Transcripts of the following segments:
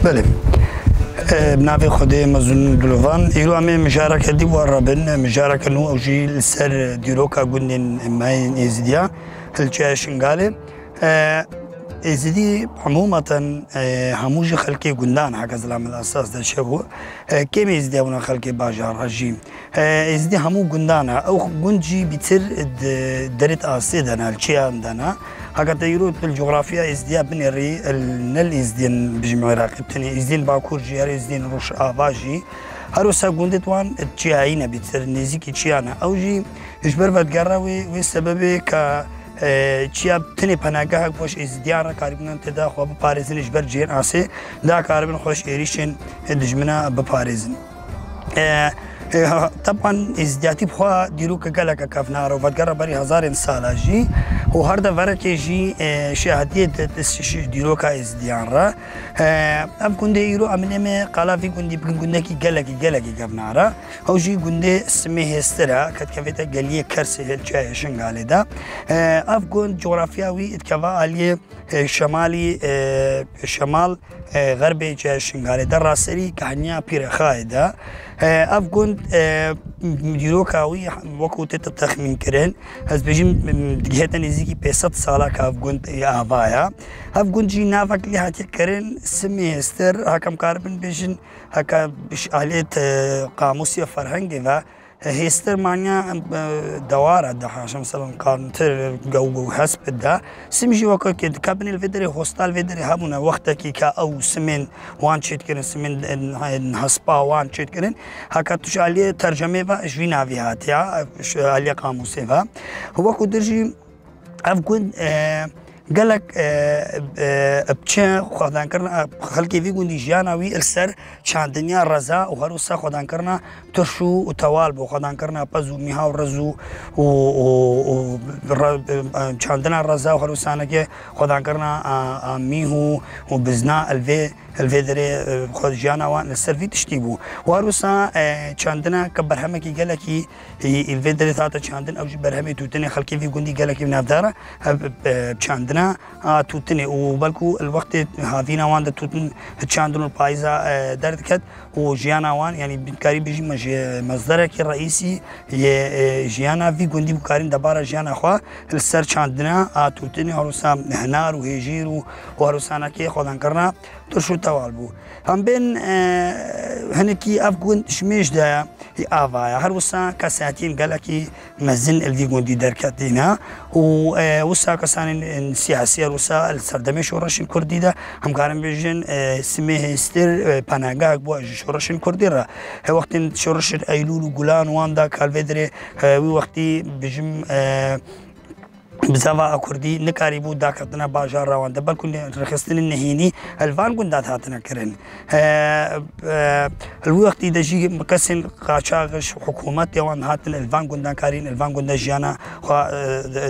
بله بنافي خدي مزون دلوفان يلو عمي مشاركة دي ورابن مشاركة نو أوجي السر ديروكا قندن ماين إزديا الجا شنغالي إزدي عموما هموجي خلقي قندان حق زلام الأساس ده شبو كم إزدي أبونا خلقي باجار رجيم إزدي همو قندانا أو قنجي بتر درت آسيدنا الشيان دنا حق تيروت بالجغرافيا إزدي بنري النل إزدين بجمع راقبتني إزدين باكور جيار إزدين روش آباجي هروسا قندت وان تشيعينا بتر نزيكي تشيانا أوجي إجبر بدقراوي والسبب ك چیا تنی پناهگاه خوش ازدیار کاربن تدا خواب پارزنش بر جین آسه دا کاربن خوش ایریشن دجمنا بپارزن طبعا ازدیاتی بخوا دیرو که گله که کفنار و بدگره بری هزار سال جی و هر دفعه که جی شهادیه دستش دیرو که ازدیان را اب کنده ایرو امنه قلافی کنده بکنده کی گله کی کفنارا او جی کنده اسمه هسترا کت کفیت گلیه کرس هل چای شنگاله دا اب کند جغرافیاوی اتکوا علیه شمال غربي شنغالي در راسري كهنيا بير خايدا افغون ديروكاوي وكو تتخمين كرين از بيجم دغهتا نزيكي 500 سالا كافغون ابايا افغون جي نافك لي هاتي كرين سميستر حكم كاربن بيجن هكا بش اليت قاموسيا فرهنگي هيستر مانيا دوارة ده عشان مثلا قانتر جو حسب ده سمجي وقت كده كابن الفيدري هوستال فيدري هامونا وقتها كا أو سمين وان شيت كرن سمين حسبا وان شيت كرن هكا توش عليه ترجمة با جوينا فيها تيا عليه قاموسه با هو كدرجي أفكون قالك بچه خدان کرنا خلقی وی گوندی جاناوی السر چاندنیا رضا و هروسا خدان کرنا ترشو و توال بو خدان کرنا پزو میها و رزو و چاندنا رضا و هروسانه که خدان کرنا میهو و بزنا الفيدري خود جانا وان السر تشتي بو وهروسا چاندنا كبرهمه كي قالكي الفيدري ثاتا چاندن او برهمه توتني خلقي في گوندي قالكي بنافدارا چاندنا توتني وبالكو الوقت هافينا وان توتن چاندن البايزا درد كد وجيانا وان يعني بكاري بيجي مصدرك الرئيسي جيانا في گوندي بكارين دبارا جيانا خوا السر چاندنا توتني هروسا هنار وهجير وهروسانا كي خدان کرنا ترشو توال بو هم بين هنكي افغون شميش دا افايا هروسا كاساتين قالكي مزن الفي گوندي دركاتينا وسا كسان سياسيه روسا السردمي شورش الكردي دا هم كارم بيجن سميه استر پناهگاه بو شورش الكردي را وقت شورش ايلول غولان واندا كالفيدري وقتي بجم بزاف كردي نكاري بو داكتنا باجار روان دبل كن رخصتن النهيني الفان كن داتنا كرن الوقت دجي مكسن قاچاغش حكومت يوان هاتن الفان كن داكارين الفان كن دجانا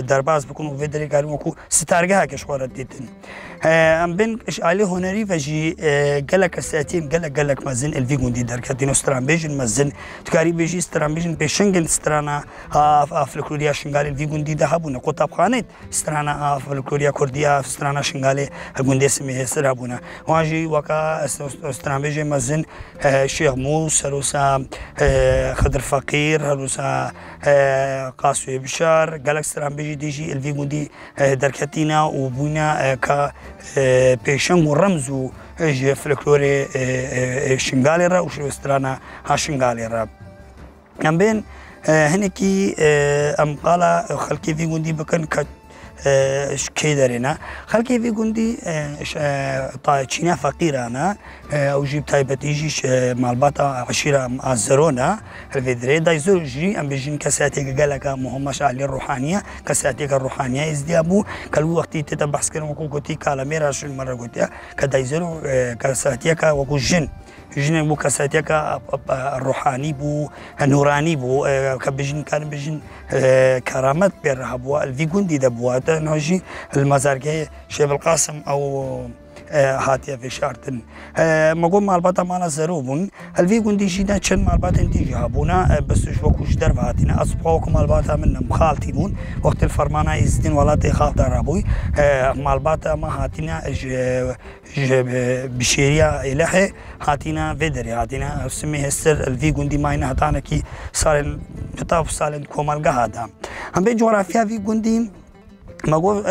درباز بكونوا فيدري قالوا كو ستارغا كشوره ديتن ام بين اشعالي هنري فجي قالك ساعتين قالك مازن الفيغون دي دركاتين استرامبيجن مازن تكاري بيجي استرامبيجن بشنجن استرانا افلكوريا شنغال الفيغون دي دهبون قطب خانت استرانا افلكوريا كرديا استرانا شنغال الجوندي اسمه سرابونا واجي وكا استرامبيجن مازن شيخ موسى روسا خضر فقير روسا قاسوي بشار قالك استرامبيجي ديجي الفيغون دي دركاتينا وبونا ك پیشنگ و رمز و فلکلور شنگالی را و شوسترانا ها شنگالی را ام بین هنکی ام قالا خلقی في گوندی بکن که كي دارينا خلقي في قندي تشينا فقيرانا او جيب تايبتيجيش مالباتا عشيرة الزرونا الفيدري دايزور جي ام بيجين كساتيك قالك مهمش علي الروحانية كساتيك الروحانية ازديابو كالو وقتي تتبحث كن وكو قوتي كالاميرا شو المرة قوتي كدايزور كساتيك وكو جن جن بو كساتيك الروحاني بو النوراني بو كبجن كان بجن كرامات بيرهبوا الفي قندي دبوا نوجي المزارقية شيخ القاسم او هاتیه فشارتن مگو مالباتا مالا زرو بون هلوی گندی جینا چند مالبات انتیجی هابونا بسش وکوش در واتینا اصبحوا وکو مالباتا من مخالتی بون وقت الفرمانه ازدین ولات خالت درابوی مالباتا ما هاتینا بشيريا إلهي هاتينا فيدري هاتينا سمي هستر الفي قندي ماينا هتانا كي صار كتاب سالن كومال هذا هم بين جغرافيا في قندي ما قول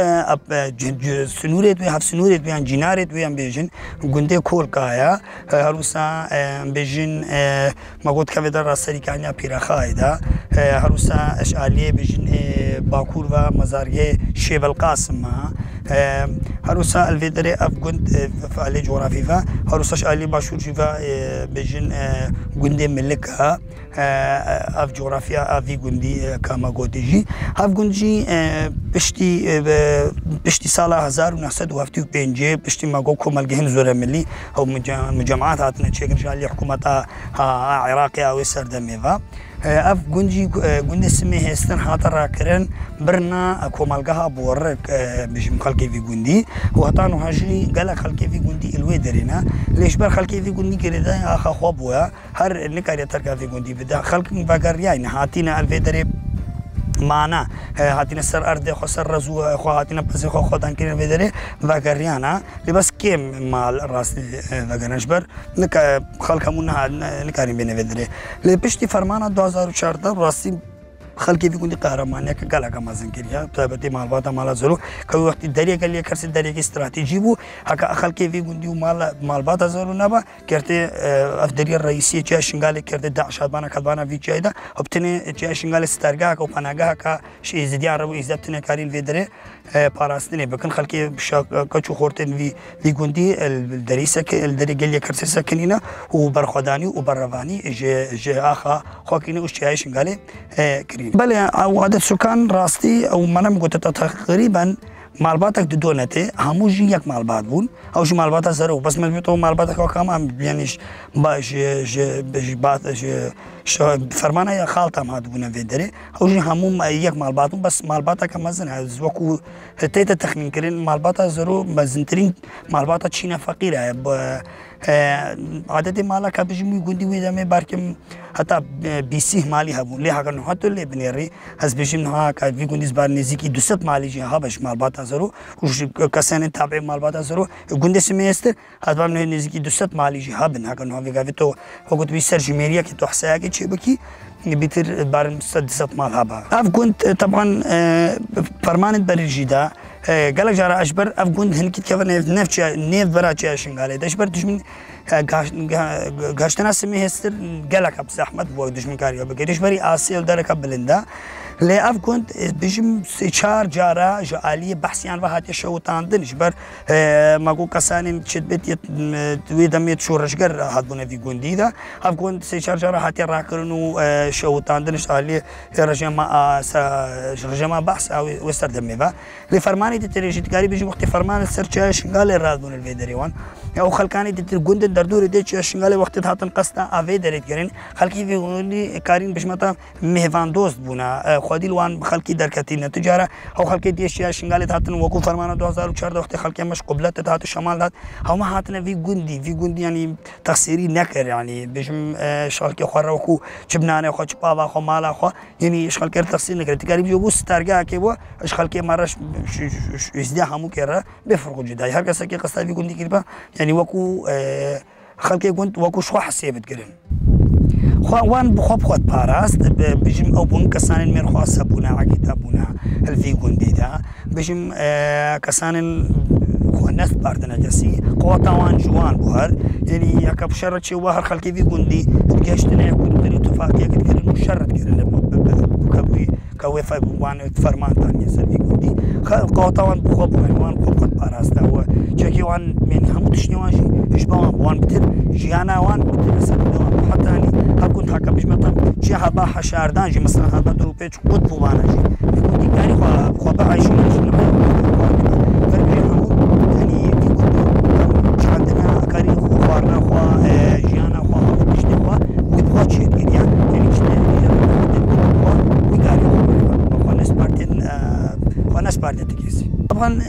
سنورة دوي هف سنورة دوي عن جنارة دوي عن بيجن قندي كول كايا هروسا بيجن ما قلت كيف در راسري كانيا بيرخايدا هروسا اشعالية بيجن باكور و مزاريه شيب القاسم هروسا الفيدري اف قند فعلي جغرافي فا هروسا اشعالي باشور جيفا بيجن قندي ملكها اف جغرافيا افي قندي كما قوتيجي هف قندي بشتي سالا 1975 بشتي ما قو كومال جهن زور ملي او مجمعات هاتنا تشيكن شالي حكومتها عراقية او سردميفا اف قندي سمي هستن هاتا راكرن برنا كومالجها بورك بجم خلقي في قندي وهطانو هاجي قال خلقي في قندي الويدرينا ليش بر خلقي في قندي كريدا اخا خوابويا هر نكاري تركا في قندي بدا خلق مفاقر يعني هاتينا الفيدري معنا هاتينا سر أرض خسر رزو خو هاتينا بس خو خدان كنا بدري ذكريانا لبس كم مال راس ذكرنشبر نك خلقمونا نكارين بين بدري لبشتي فرمانا 2014 راسي خلقي في كل قهرمانية كقلق مازن كريا تابتي مال باتا مال زلو كل وقت الدريا قال لي كرس الدريا استراتيجي بو هكا خلقي في كل مال باتا زلو نبا كرتي الدريا الرئيسية جا شنغالي كرتي داعش هبانا كذبانا في جايدا وبتني جا شنغالي ستارجا كو باناجا كا شيء زديان ربو إزدبتني كارين في دري باراستني بكن خلقي بشا كشو خورتين في كوندي الدريسة الدريا قال لي كرس سكنينا وبرخداني وبرفاني جا آخا خاكيني وش جا شنغالي كريم بله عدد سكان راستي او منم قلت تقريبا مالباتك دونته هموجي يك مالبات بون او شي مالبات زرو بس ملبيتو مالباتك كمان يعني باش بات فرمانه يا خالتم هاد بون فيدري او شي هموم يك مالبات بس مالباتك مزن زوكو تيتا تخمين كرين مالبات زرو مزنترين مالبات تشينا فقيره عادتي مالك بيجي يقولي ويدا ما باركم حتى بيسيه مالي هبون ليه هكذا نحط اللي بنيري هز بيجي منها كافي يقولي زبار نزيكي دوست مالي جي هابش مالبات زرو وش كسان تابع مالبات زرو يقولي سميستر هذا من نزيكي دوست مالي جي هابن هكذا نحن في كافي تو هو قلت بيسر جميريا كي تحسها كي شيء بكي بيتر بار مستدست مال هبا أف كنت طبعا فرمان بريجيدا قالك جارا أشبر أف كنت هنكت كيف نيف برا جاشين قال أشبر دشمن قاشتنا سمي هستر قالك أبس أحمد بوي دشمن كاريو بكيرش بري آسيا ودارك بلندا لا أف كنت بيجم شهر جارا جالية بحثيان وهات يشوتان دنش بر ما قو كسانين شدبت ويدم يتشورش جر هادبنا في جندي ذا أف كنت شهر جارا هات يراكرنو شوتان دنش عليه رجما بحث أو وستردم ذا لفرماني تتريجي تقاري بيجي وقت فرمان السرچة شنغال الرادون الفيدريوان أو خلكاني تترجند الدردور ديش شنغال وقت هاتن قصة أفيدريت كرين خلكي في غني كارين بشمتا مهفان دوست بونا خودی لوان خلکی درکتین تجاره او خلکی دیشیا شنگالی هاتن وکو فرمان 2014 وقت خلکی مش قبلت هات شمال هات هم هاتن في جندي يعني تخسيري نكر يعني بيجم شالكي خور وكو جبنانه خو چپاوا خو مالا خو يعني شالكي تخسير نكر تقريبا يبو ستارجا كيبو شالكي مرش ازدي همو كره بفرق جدا هر کس کی قصه في جندي كيبا يعني وكو خلکی كنت وكو شو حسيبت كرن خوان بخوب خود باراست بجم او بون كسان من خاصة بونا عقيدة بونا الفي جندي دا بجم كسان ناس باردنا جسي قوطوان جوان بوهر يعني يكب شرط شيء وهر خلكي في جندي جاشتنا يكون تري تفاقية كتير شرط كتير كوي فوان فرمان تاني سلفي جندي قوطوان بخوب وان خود باراست هو شكي وان من هم تشنيوانشي إجبان وان بتر جيانا وان بتر سلفي حتى يعني هكون حكا بيش مطلب شي هبا حشاردان جي مثلا هبا دو بيج قد فوانا جي يكون دي كاري خوا بقى عايشين شنو فرقي همو يعني يكون عندنا كاري خوارنا خوا جيانا خوا بيشتي خوا ويبغى شي كيريا يعني شنو خوا ويكاري خوا ناس بارتين تكيس طبعا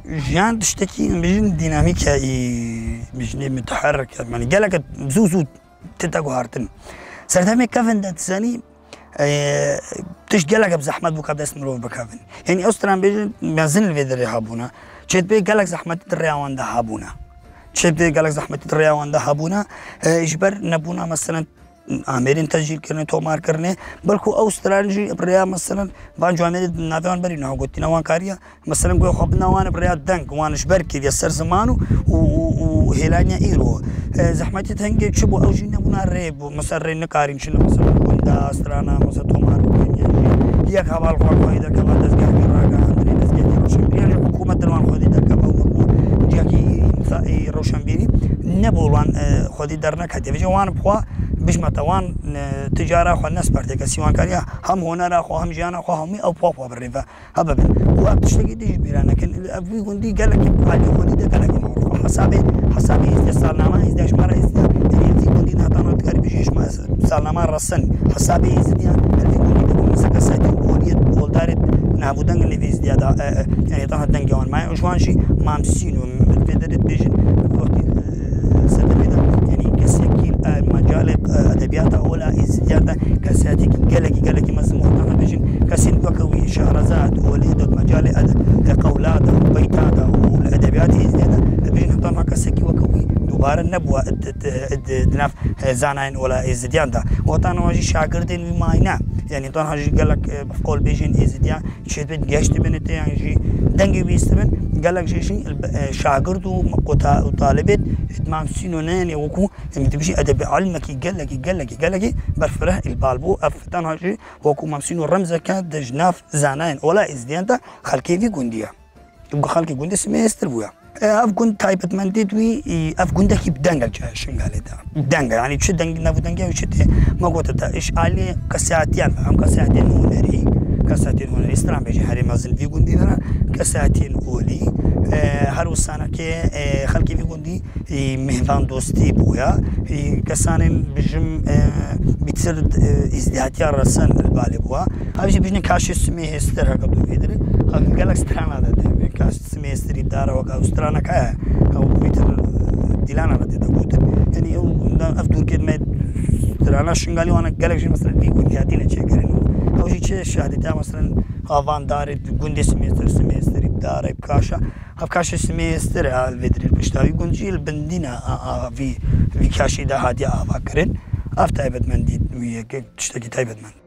جان تشتكي بجن ديناميكا بجن متحرك يعني قالك بزوزو تتاقو هارتن سرتامي كافن داتساني تش قالك بزحمة بوكا بدس مروف بكافن يعني أستران بجن مازن الفيدر هابونا تشيت بي قالك زحمة الرياوان ده هابونا تشيت بي قالك زحمة الرياوان ده هابونا إجبر نبونا مثلا عاملين تسجيل كرني تومار كرني بلكو أسترالجي بريا مثلا بانجو عاملين نافعان برينا قلت نوان كاريا مثلا قوي خبنا وانا بريا دنك وانا شبركي يسر زمانه وهلانيا إيرو زحمتي تهنجي تشبو أو جينا بنا ريب مثلا رينا كارين شنو مثلا كوندا أسترانا مثلا تومار يا كابال خو إذا كابال دزجاج راجع عندنا دزجاج روشنبيري يعني حكومة دلوان خدي در كابال جاكي مثائي روشنبيري نبولان خدي درنا كتير في جوان بخوا بيش متوان تجارة خو الناس بردك سيوان كاريا هم هنا خو هم جانا خو همي أو بابا بالريفا هبابن وأبتشتكي ديش بيرانا لكن أبوي قندي قالك علي خدي ده قالك معروف حسابي استثناء إزداش مرة إزدا يعني في قندي نهتانو تكاري بيجيش ما سالنا رسن حسابي إزديا في قندي ده مسك سايتين بوليت بولدارت نابودن اللي في إزديا يعني طه دنجوان ما وشوان شيء ما مسينو بدرت بيجن وقت سدبيدا يعني كسيكي مجال أدبيات أولى إزديادا كسياتي قالك مزمور طه بيجن كسين وكوي شهرزاد وليد مجال قولاد بيتادا والأدبيات إزديادا بيجن طه كسيكي وكوي دوباره نبوة دناف زانين ولا إزديان ده وطن واجي شاگردين وماينا يعني طن هاجي قالك بقول بيجين إزديان شيء بيت جاشت بنت يعني جي دنجي بيستمن قالك جيشين شاگرد وطالبت إتمام سينونين يوكو يعني تمشي أدب علمك قالك برفره البالبو أفتن هاجي وكو ممسينو رمزة كان جناف زانين ولا إزديان ده خلكي في جندية يبقى خلكي جندي سميستر بويا أفكون تايبت من تدوي أفكون ده كيب دنجل جاشين قال ده دنجل يعني تشد دنجل نافو دنجل وشتى ما قلت ده إيش عليه كساعتين فهم كساعتين هنري كساعتين هنري استرام بيجي هري مازل في جندي ده كساعتين أولي هر وسانة كي خلكي في جندي مهفان دوستي بويا كسانين بجم بتصير ازدهاتيا رسن البالي بوا هاي بيجي كاشي سميه استر هكذا بيدري هاي قالك استرانا ده كاش سميه استري دارا وكا استرانا كا أو بيتر ديلانا ده تقول يعني أفضل كلمة استرانا شنقالي وانا قالك شيء مثلا بيقول ياتينا شيء كرينو أو شيء شهادتها مثلا هافان داري جندي سميه استري دارا بكاشا هفكاش سميستر على فيدري بشتاوي قنجي البندينا في كاشي ده هادي أفكرين أفتايبت من دي ويا تشتكي تايبت من